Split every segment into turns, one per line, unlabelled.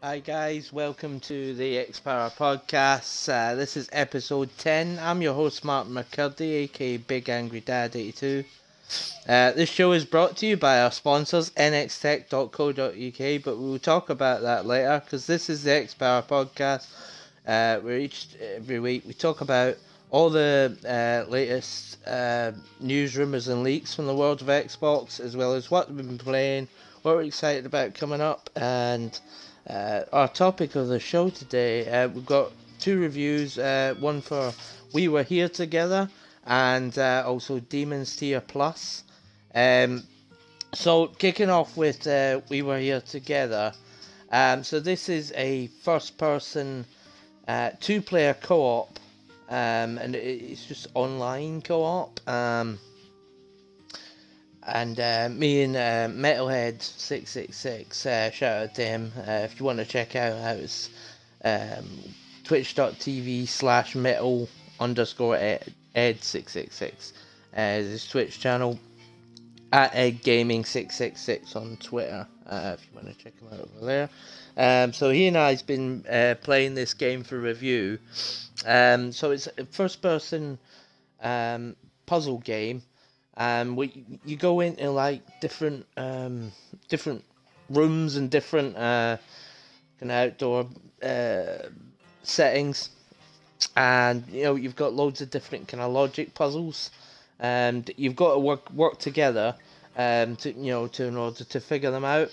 Hi guys, welcome to the X-Power podcast. This is episode 10. I'm your host Martin McCurdy, aka Big Angry Dad 82. This show is brought to you by our sponsors, nxtech.co.uk, but we'll talk about that later because this is the X-Power podcast. Where every week we talk about all the latest news, rumours and leaks from the world of Xbox, as well as what we've been playing, what we're excited about coming up, and our topic of the show today. We've got two reviews, one for We Were Here Together and also Demon's Tier Plus. So kicking off with We Were Here Together. So this is a first-person two-player co-op, and it's just online co-op. And me and Metalhead666, shout out to him. If you want to check out how it's twitch.tv/metal_ed666 his Twitch channel, at EggGaming666 on Twitter, if you want to check him out over there. So he and I's been playing this game for review. So it's a first-person puzzle game. You go into like different rooms and different kind of outdoor settings, and you've got loads of different kind of logic puzzles, and you've got to work together to in order to figure them out.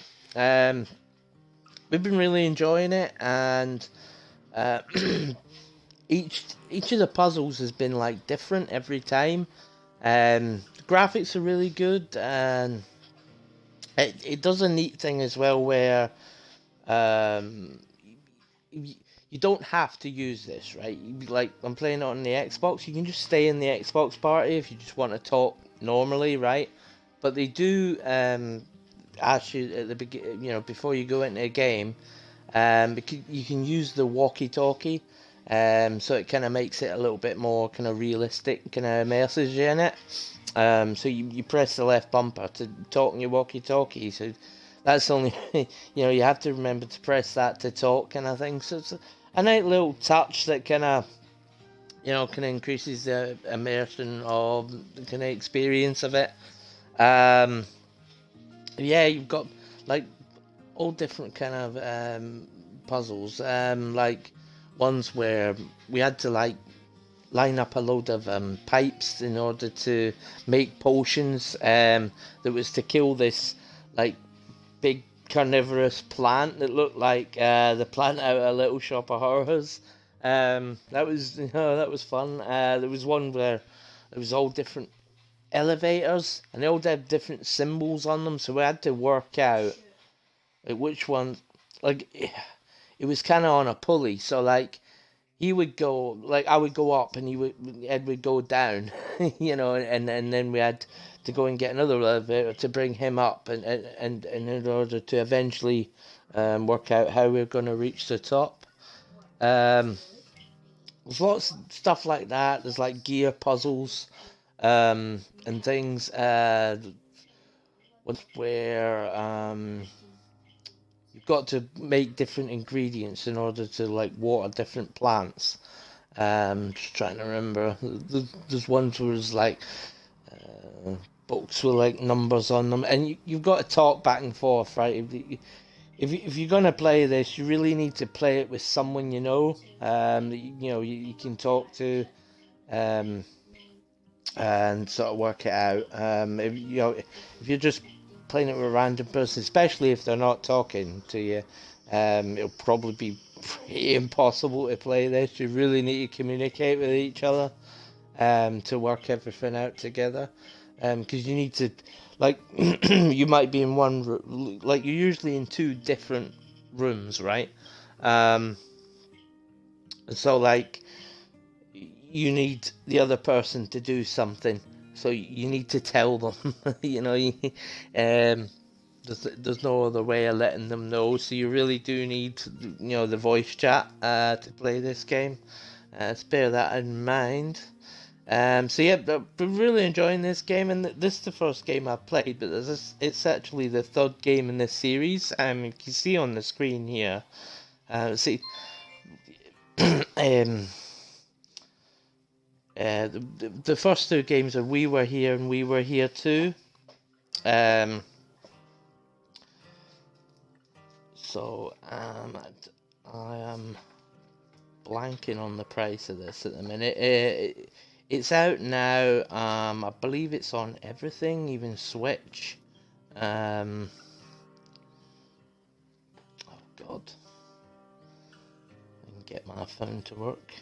We've been really enjoying it, and each of the puzzles has been like different every time. The graphics are really good, and it does a neat thing as well where you don't have to use this, right? Like, I'm playing it on the Xbox, you can just stay in the Xbox party if you just want to talk normally, right? But they do ask you at the beginning, before you go into a game, you can use the walkie-talkie. So it kind of makes it a little bit more kind of realistic, kind of immerses you in it. So you press the left bumper to talk in your walkie-talkie. So that's only, you have to remember to press that to talk, kind of thing. So it's a nice little touch that kind of, kind of increases the immersion of the kind of experience of it. Yeah, you've got like all different kind of puzzles. Like ones where we had to like line up a load of pipes in order to make potions that was to kill this like big carnivorous plant that looked like the plant out of a Little Shop of Horrors. That was fun. There was one where it was all different elevators, and they all had different symbols on them, so we had to work out like which one. Like, it was kind of on a pulley, so like he would go, like I would go up and Ed would go down, and then we had to go and get another elevator to bring him up, and in order to eventually work out how we're going to reach the top. There's lots of stuff like that. There's like gear puzzles and things where you've got to make different ingredients in order to like water different plants. Just trying to remember. There's ones where there's like books with like numbers on them, and you've got to talk back and forth, right? If you're gonna play this, you really need to play it with someone that you can talk to, and sort of work it out. If you're just playing it with a random person, especially if they're not talking to you, it'll probably be pretty impossible to play this. You really need to communicate with each other to work everything out together, because you need to, like, you might be in one room, like you're usually in two different rooms, right? So like you need the other person to do something, so you need to tell them. There's no other way of letting them know, so you really do need the voice chat to play this game. Let's bear that in mind. So yeah, I've been really enjoying this game, and this is the first game I've played, but it's actually the third game in this series. You can see on the screen here. See, um, the first two games are We Were Here and We Were Here Too. So I am blanking on the price of this at the minute. It's out now. I believe it's on everything, even Switch. Oh God, I can get my phone to work.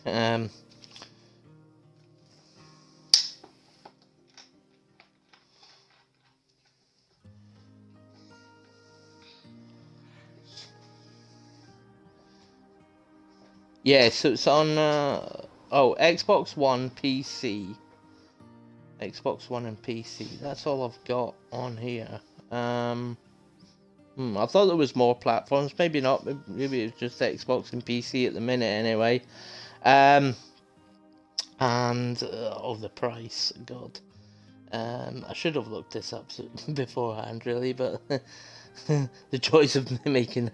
Yeah, so it's on Xbox One, PC. Xbox One and PC. That's all I've got on here. I thought there was more platforms. Maybe not. Maybe it's just Xbox and PC at the minute anyway. And the price. God. I should have looked this up beforehand, really, but the choice of making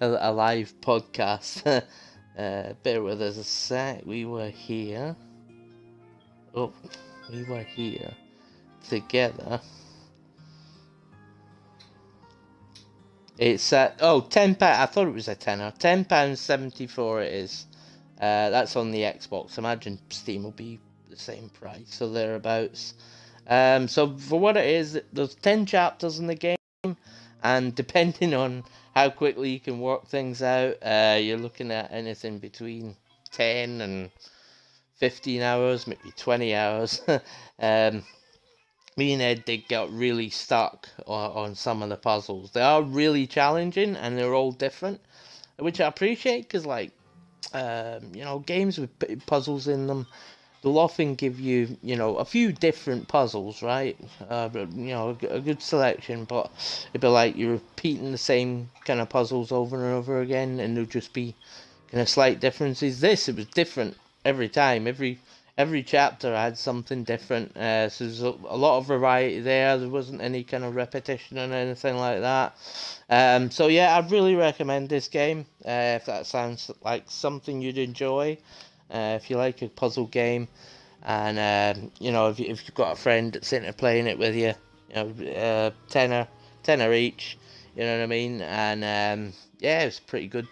a live podcast. Bear with us a sec. We were here. Oh, we were here together. It's at £10. I thought it was a tenner. £10.74 it is. That's on the Xbox. Imagine Steam will be the same price, so thereabouts. So for what it is, there's 10 chapters in the game, and depending on how quickly you can work things out, you're looking at anything between 10 and 15 hours, maybe 20 hours. Me and Ed did get really stuck on some of the puzzles. They are really challenging, and they're all different, which I appreciate, because, like, games with puzzles in them, they'll often give you, a few different puzzles, right? But, a good selection, but it'd be like you're repeating the same kind of puzzles over and over again, and there'll just be kind of slight differences. It was different every time. Every chapter had something different, so there's a lot of variety there. There wasn't any kind of repetition or anything like that. So yeah, I'd really recommend this game, if that sounds like something you'd enjoy. If you like a puzzle game, and if you've got a friend that's sitting there playing it with you, tenner each, you know what I mean? And yeah, it's pretty good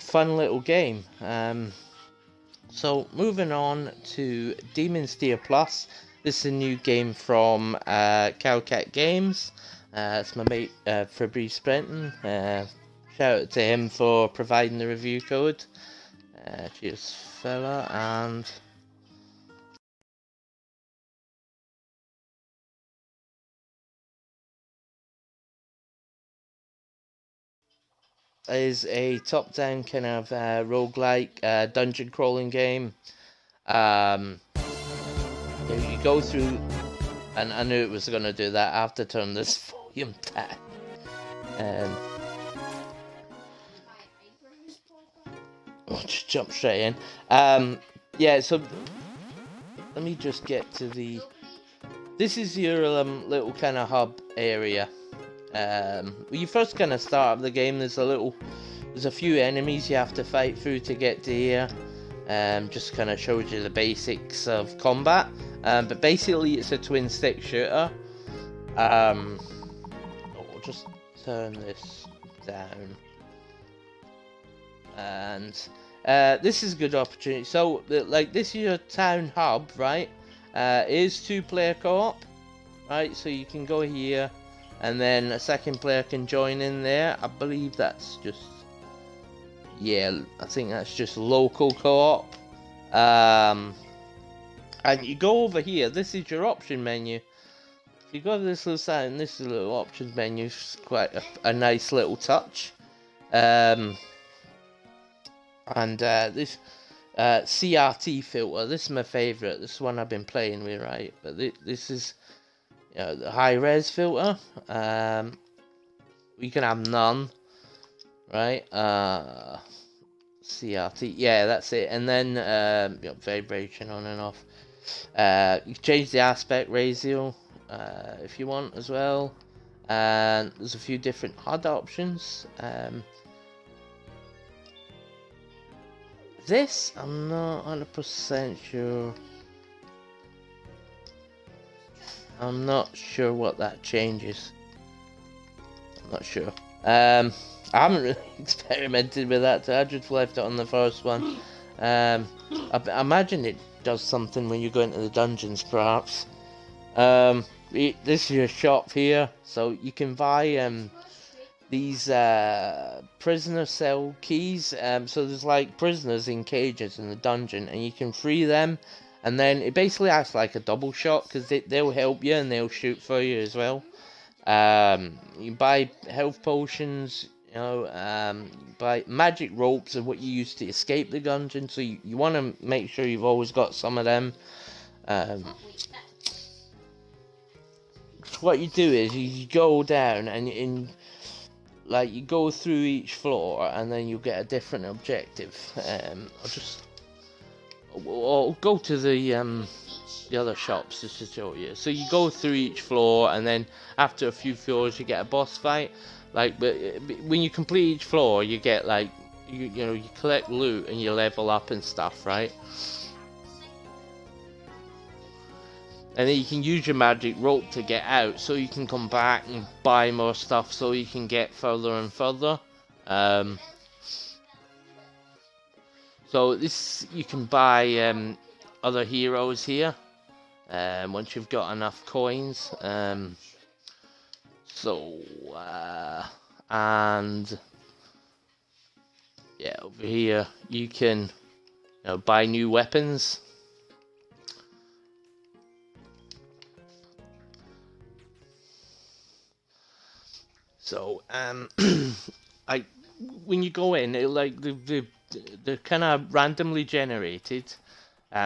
fun little game. So moving on to Demon's Tier Plus. This is a new game from Cowcat Games. It's my mate Fabrice Brenton. Shout out to him for providing the review code. Cheers, fella, and is a top-down kind of roguelike dungeon crawling game. You go through, and I knew it was going to do that. I have to turn this volume down. I'll just jump straight in. Yeah, so let me just get to the... This is your little kind of hub area. When you first kind of start up the game, there's a few enemies you have to fight through to get to here. Just kind of shows you the basics of combat. But basically, it's a twin stick shooter. I'll just turn this down. And this is a good opportunity. So, this is your town hub, right? It is 2-player co-op, right? So you can go here, and then a second player can join in there. I believe that's just, yeah, I think that's just local co-op. And you go over here. This is your option menu. If you go to this little side, and this is a little options menu. It's quite a nice little touch. And this CRT filter, this is my favourite. This is one I've been playing with, right? But this is the high res filter. You can have none, right? CRT, yeah, that's it. And then vibration on and off. You can change the aspect ratio if you want as well, and there's a few different HUD options. This I'm not 100% sure. I'm not sure what that changes. I'm not sure. I haven't really experimented with that. I just left it on the first one. I imagine it does something when you go into the dungeons, perhaps. This is your shop here, so you can buy these prisoner cell keys. So there's like prisoners in cages in the dungeon, and you can free them. And then it basically acts like a double shot, because they'll help you and they'll shoot for you as well. You buy health potions, you know, buy magic ropes and what you use to escape the dungeon. So you want to make sure you've always got some of them. What you do is you go down and like you go through each floor, and then you get a different objective. I'll go to the other shops just to show you. So you go through each floor, and then after a few floors you get a boss fight. Like, but when you complete each floor, you get like you know, you collect loot and you level up and stuff, right? And then you can use your magic rope to get out, so you can come back and buy more stuff, so you can get further and further. So this, you can buy other heroes here once you've got enough coins. And yeah, over here you can, you know, buy new weapons. So when you go in, they're kind of randomly generated.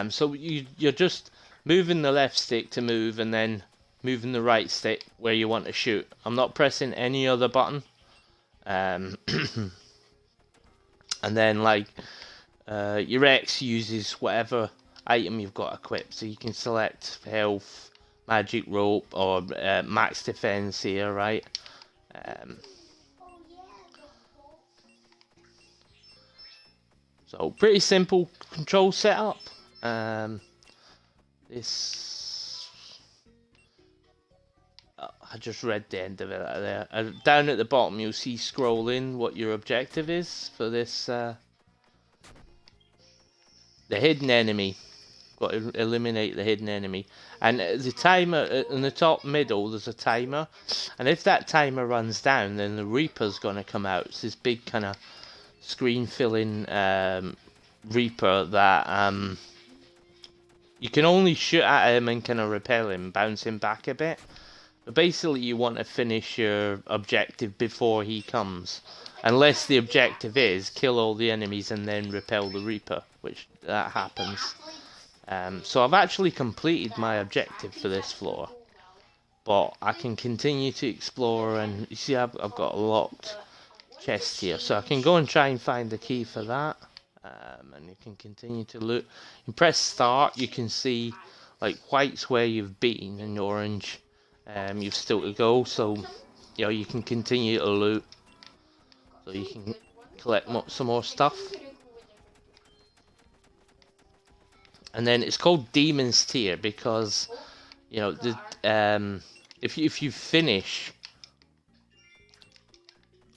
So you're just moving the left stick to move, and then moving the right stick where you want to shoot. I'm not pressing any other button. And then like your X uses whatever item you've got equipped. So you can select health, magic rope, or max defense here, right? So pretty simple control setup. This I just read the end of it there. Down at the bottom you'll see scrolling what your objective is for this. The hidden enemy. Got to eliminate the hidden enemy. And the timer in the top middle, there's a timer, and if that timer runs down, then the Reaper's gonna come out. It's this big kind of screen filling Reaper that you can only shoot at him and kind of repel him, bounce him back a bit. But basically you want to finish your objective before he comes, unless the objective is kill all the enemies and then repel the Reaper, which that happens. So I've actually completed my objective for this floor, but I can continue to explore, and you see I've got a locked chest here, so I can go and try and find the key for that. And you can continue to loot. You press start, you can see like white's where you've been, and orange you've still to go, so you know you can continue to loot, so you can collect some more stuff. And then it's called Demon's Tier because, you know, the if you finish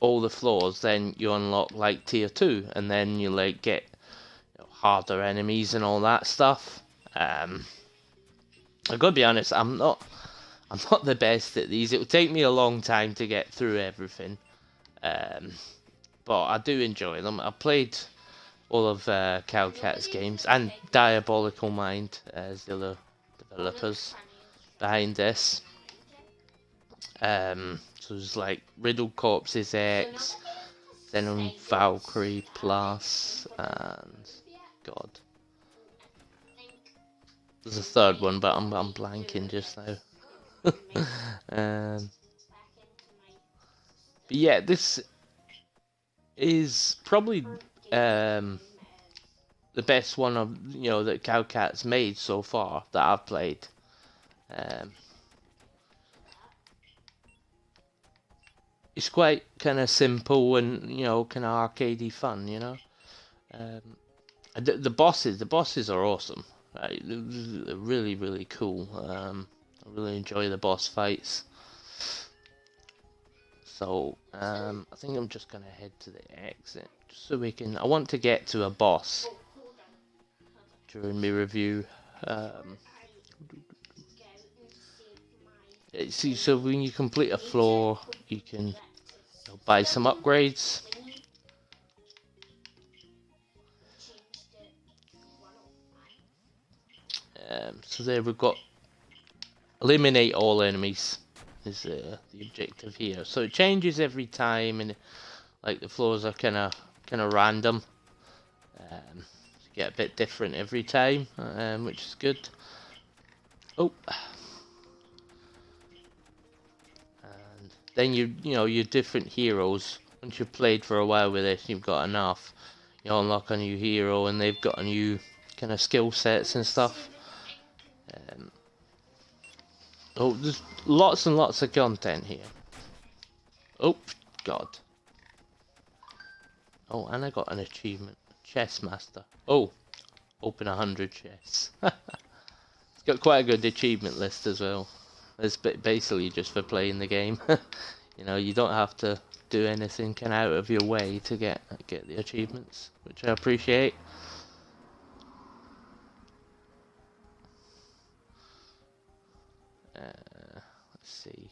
all the floors, then you unlock like tier 2, and then you like get, you know, harder enemies and all that stuff. I've got to be honest, I'm not the best at these. It would take me a long time to get through everything, but I do enjoy them. I played all of Cowcat's games, and Diabolical Mind as the other developers behind this. So there's like Riddle Corpses X, Xenon Valkyrie Plus, and God, there's a third one, but I'm blanking just now. But yeah, this is probably the the best one of that Cowcat's made so far that I've played. It's quite kind of simple and kind of arcadey fun. The bosses are awesome. Right? They're really cool. I really enjoy the boss fights. So I think I'm just gonna head to the exit just so we can. I want to get to a boss during my review. See, so when you complete a floor, you can buy some upgrades. So there we've got eliminate all enemies is the objective here. So it changes every time, and like the floors are kind of random. So you get a bit different every time, which is good. Oh, and then your different heroes. Once you've played for a while with this, you've got enough. You unlock a new hero, and they've got a new kind of skill sets and stuff. Oh, there's lots and lots of content here. Oh, God. Oh, and I got an achievement. Chess Master. Oh, open 100 chests. It's got quite a good achievement list as well. It's basically just for playing the game. You don't have to do anything kind of out of your way to get the achievements, which I appreciate. Let's see.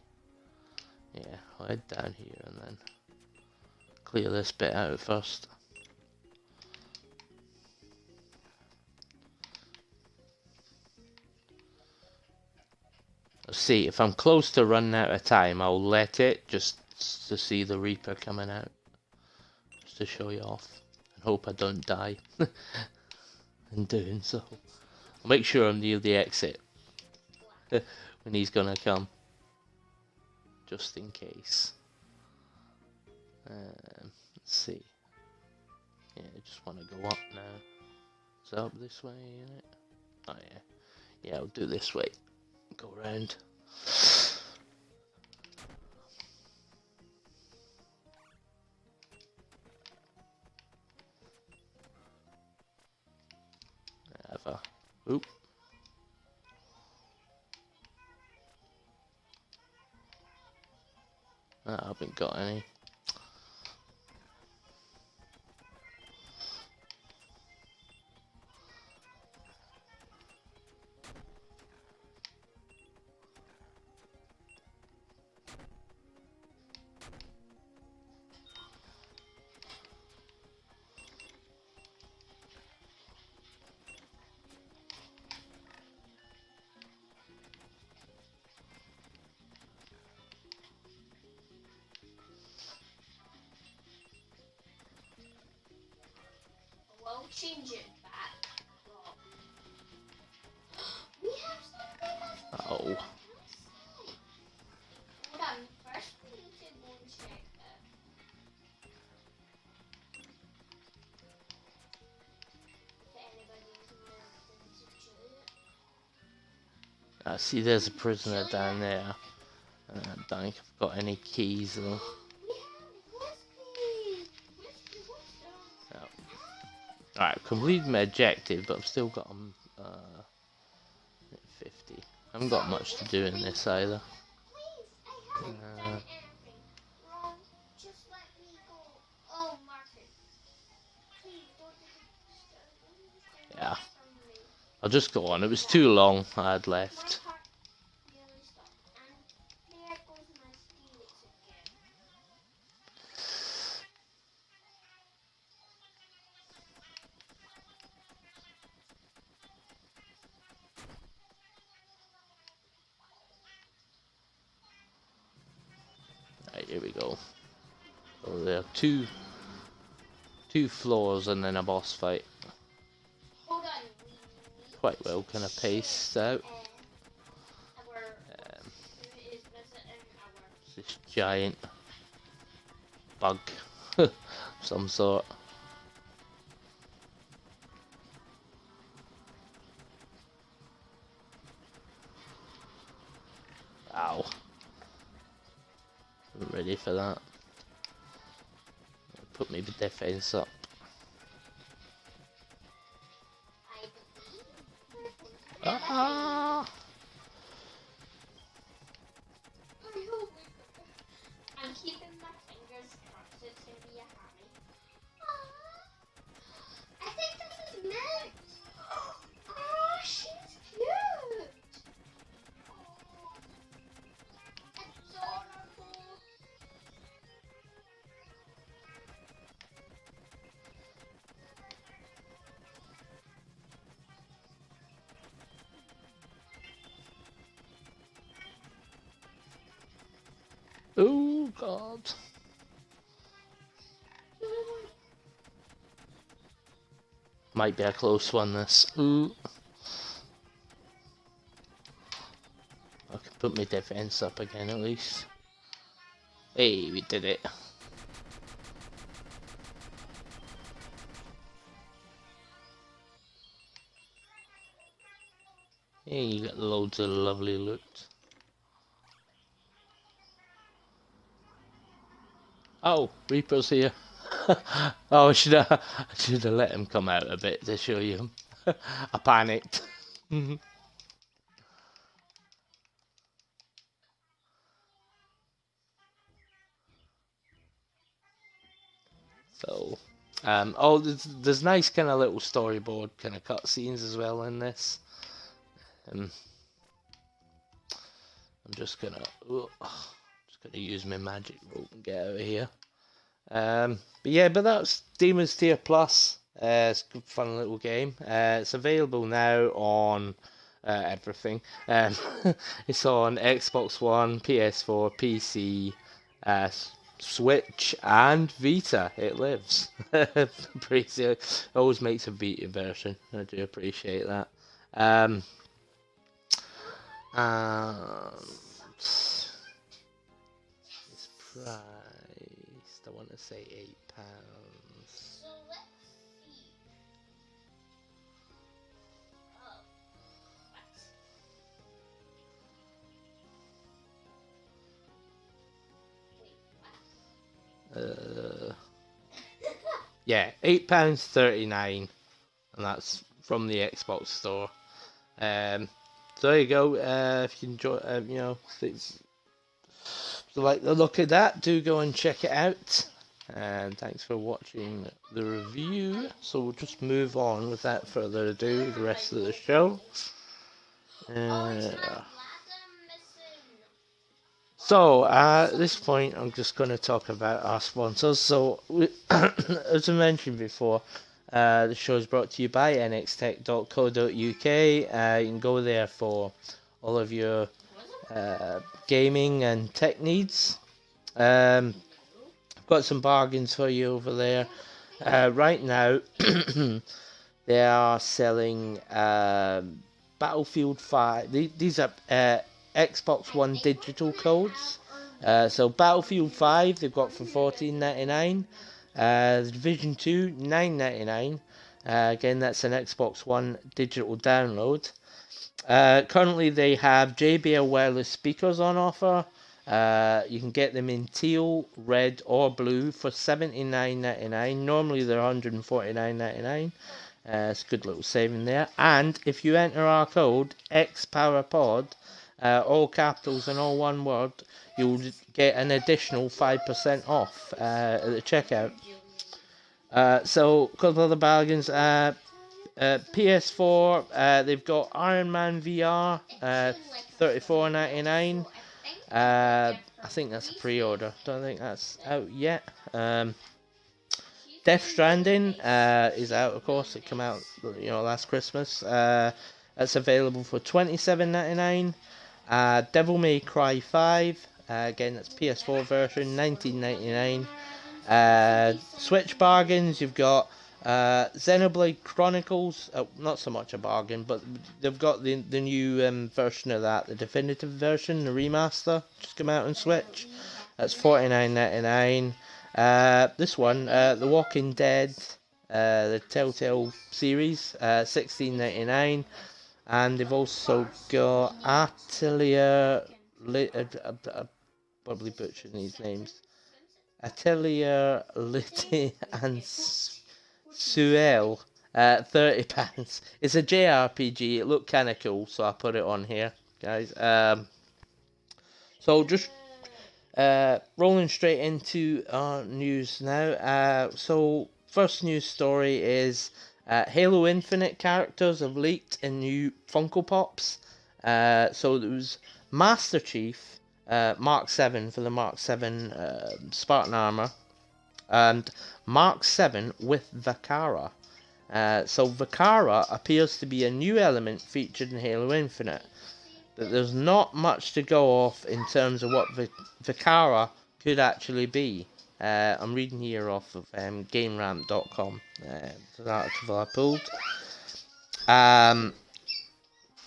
Yeah, I'll head down here and then clear this bit out first. Let's see, if I'm close to running out of time, I'll let it just to see the Reaper coming out. Just to show you off. And hope I don't die in doing so. I'll make sure I'm near the exit when he's gonna come. Just in case. Let's see. Yeah, I just want to go up now. Is it up this way, isn't it? Oh yeah. Yeah, I'll do this way. Go around. Have a oop. I haven't got any.
Change it back. We have something.
Oh.
Hold on. First, we need to go and check if anybody's
I see there's a prisoner down there. I don't think I've got any keys though. Alright, I've completed my objective, but I've still got 50. I haven't got much to do in this either. Yeah, I'll just go on. It was too long. I had left. Right, here we go. So there are two floors and then a boss fight. Quite well kind of paced out. This giant bug, some sort. I'm ready for that. Put my defense up.
I believe.
Ah!
I'm keeping my fingers crossed. It's gonna be a hammy. I think this is Meg. Oh, she's cute. Oh, adorable.
Oh God. Might be a close one, this. Ooh. I can put my defense up again at least. Hey, we did it. Hey, you got loads of lovely loot. Oh, Reaper's here. Oh, I should have let him come out a bit to show you. I panicked. So, oh, there's nice kind of little storyboard kind of cutscenes as well in this. I'm just gonna use my magic rope and get out of here. But yeah, but that's Demon's Tier Plus. It's a good, fun little game. It's available now on everything. It's on Xbox One, PS4, PC, Switch, and Vita. It lives. It always makes a Vita version. I do appreciate that. It's priced, I want to say £8.
So let's see. Oh, what? Wait, what?
Yeah, £8.39, and that's from the Xbox store. So there you go. If you enjoy, you know, if you like the look of that, do go and check it out. And thanks for watching the review. So we'll just move on without further ado, the rest of the show. So at this point, I'm just going to talk about our sponsors. So as I mentioned before, the show is brought to you by nxtech.co.uk. You can go there for all of your gaming and tech needs. Got some bargains for you over there. Right now, they are selling Battlefield 5. These are Xbox One digital codes. So Battlefield 5 they've got for $14.99. The Division 2 $9.99. Again, that's an Xbox One digital download. Currently they have JBL wireless speakers on offer. You can get them in teal, red or blue for $79.99. Normally they're $149.99. It's a good little saving there. And if you enter our code XPowerPod, all capitals and all one word, you'll get an additional 5% off at the checkout. So a couple of other bargains. PS4, they've got Iron Man VR, $34.99. I think that's a pre-order. Don't think that's out yet. Death Stranding is out, of course. It came out, last Christmas. That's available for $27.99. Devil May Cry 5. Again, that's PS4 version, $19.99. Switch bargains, you've got Xenoblade Chronicles, not so much a bargain, but they've got the new version of that, the definitive version, the remaster, just come out on Switch. That's $49.99. This one, The Walking Dead, the Telltale series, $16.99. And they've also got Atelier probably butchering these names. Atelier Litty and Suel. £30. It's a JRPG. It looked kind of cool, so I put it on here, guys. So just rolling straight into our news now. So first news story is Halo Infinite characters have leaked in new Funko Pops. So there was Master Chief, Mark 7 for the Mark 7 Spartan armor, and Mark 7 with Vakara. So Vakara appears to be a new element featured in Halo Infinite, but there's not much to go off in terms of what Vakara could actually be. I'm reading here off of GameRamp.com, the article I pulled.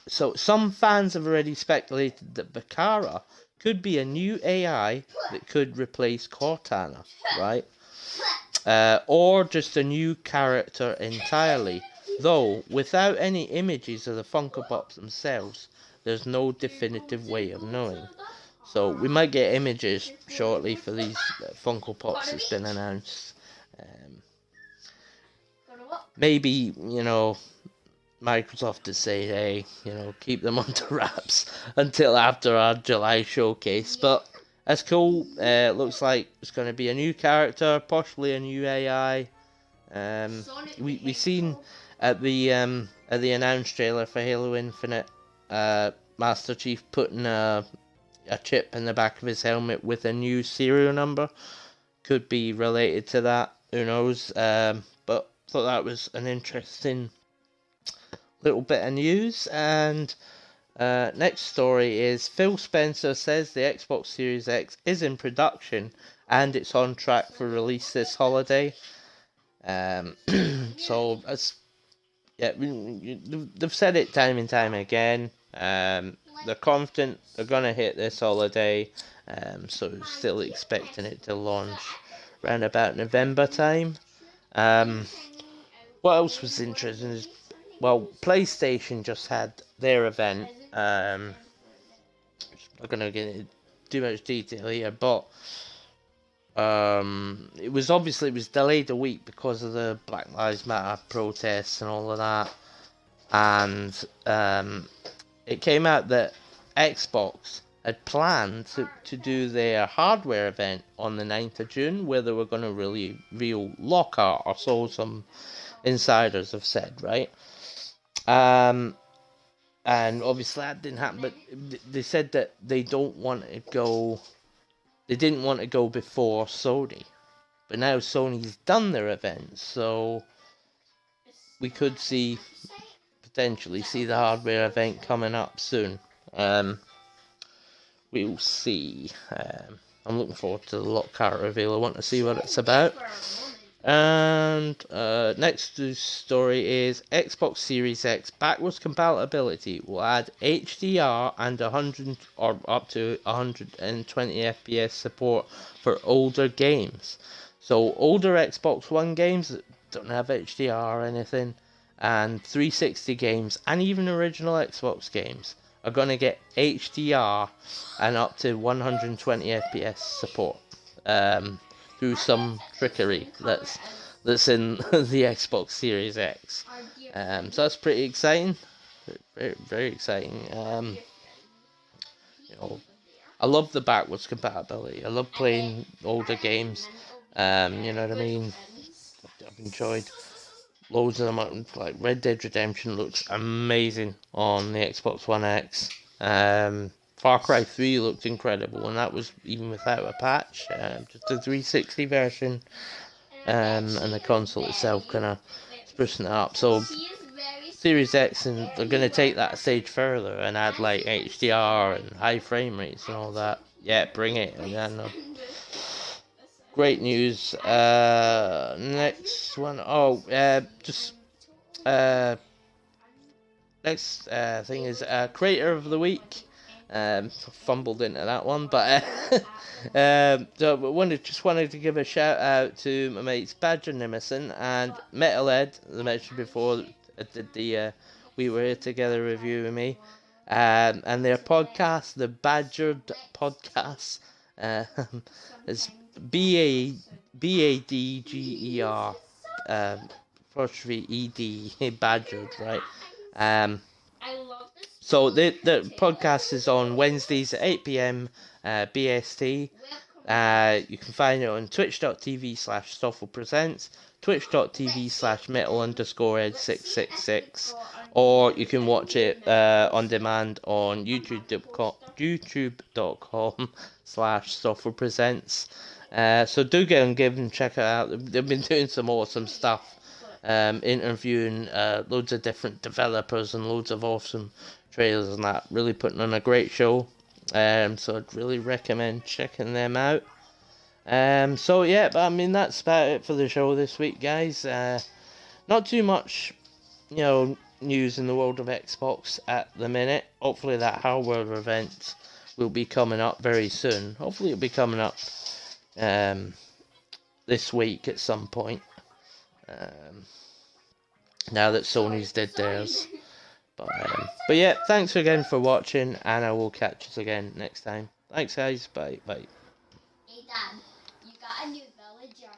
So some fans have already speculated that Vakara could be a new AI that could replace Cortana, right? Or just a new character entirely. Though, without any images of the Funko Pops themselves, there's no definitive way of knowing. So we might get images shortly for these Funko Pops that's been announced. Maybe, you know, Microsoft to say, hey, you know, keep them under wraps until after our July showcase. But that's cool. Looks like it's going to be a new character, possibly a new AI. We seen at the announced trailer for Halo Infinite, Master Chief putting a chip in the back of his helmet with a new serial number. Could be related to that. Who knows? But thought that was an interesting little bit of news. And next story is Phil Spencer says the Xbox Series X is in production and it's on track for release this holiday. So as they've said it time and time again. They're confident they're gonna hit this holiday. So still expecting it to launch around about November time. What else was interesting is, well, PlayStation just had their event. I'm not going to get into too much detail here, but it was delayed a week because of the Black Lives Matter protests and all of that. And it came out that Xbox had planned to do their hardware event on the 9th of June, where they were going to reveal Lockhart, or so some insiders have said, right? And obviously that didn't happen, but they said that they didn't want to go before Sony. But now Sony's done their event, so we could potentially see the hardware event coming up soon. We'll see. I'm looking forward to the Lockhart reveal. I want to see what it's about. And next story is Xbox Series X backwards compatibility will add HDR and 100 or up to 120 FPS support for older games. So older Xbox One games that don't have HDR or anything, and 360 games and even original Xbox games are going to get HDR and up to 120 FPS support. Through some trickery that's in the Xbox Series X. So that's pretty exciting. Very, very exciting. You know, I love the backwards compatibility. I love playing older games. You know what I mean? I've enjoyed loads of them. Like Red Dead Redemption looks amazing on the Xbox One X. Far Cry 3 looked incredible, and that was even without a patch, just a 360 version, and the console itself kind of sprucing it up. So Series X, and they're going to take that a stage further and add like HDR and high frame rates and all that. Yeah, bring it. And, great news. Next one. Next thing is Creator of the Week. Fumbled into that one, but so wanted to give a shout out to my mates Badger Nimison and Metalhead, as I mentioned before. Did the We Were Here Together review with me, and their podcast, the Badgered Podcast. It's Badger, apostrophe ed, badgered, right?
I love this.
So the podcast is on Wednesdays at 8 p.m. BST. You can find it on twitch.tv/StoffelPresents, twitch.tv/metal_ed666, or you can watch it on demand on youtube.com/StoffelPresents. So do go and give them check it out. They've been doing some awesome stuff, interviewing loads of different developers and loads of awesome trailers and that. Really putting on a great show. So I'd really recommend checking them out. So yeah, but I mean that's about it for the show this week, guys. Not too much, news in the world of Xbox at the minute. Hopefully that hardware event will be coming up very soon. Hopefully it'll be coming up this week at some point. Now that Sony's did theirs. But yeah, thanks again for watching, and I will catch us again next time. Thanks, guys. Bye.
Hey, Dad, you got a new villager.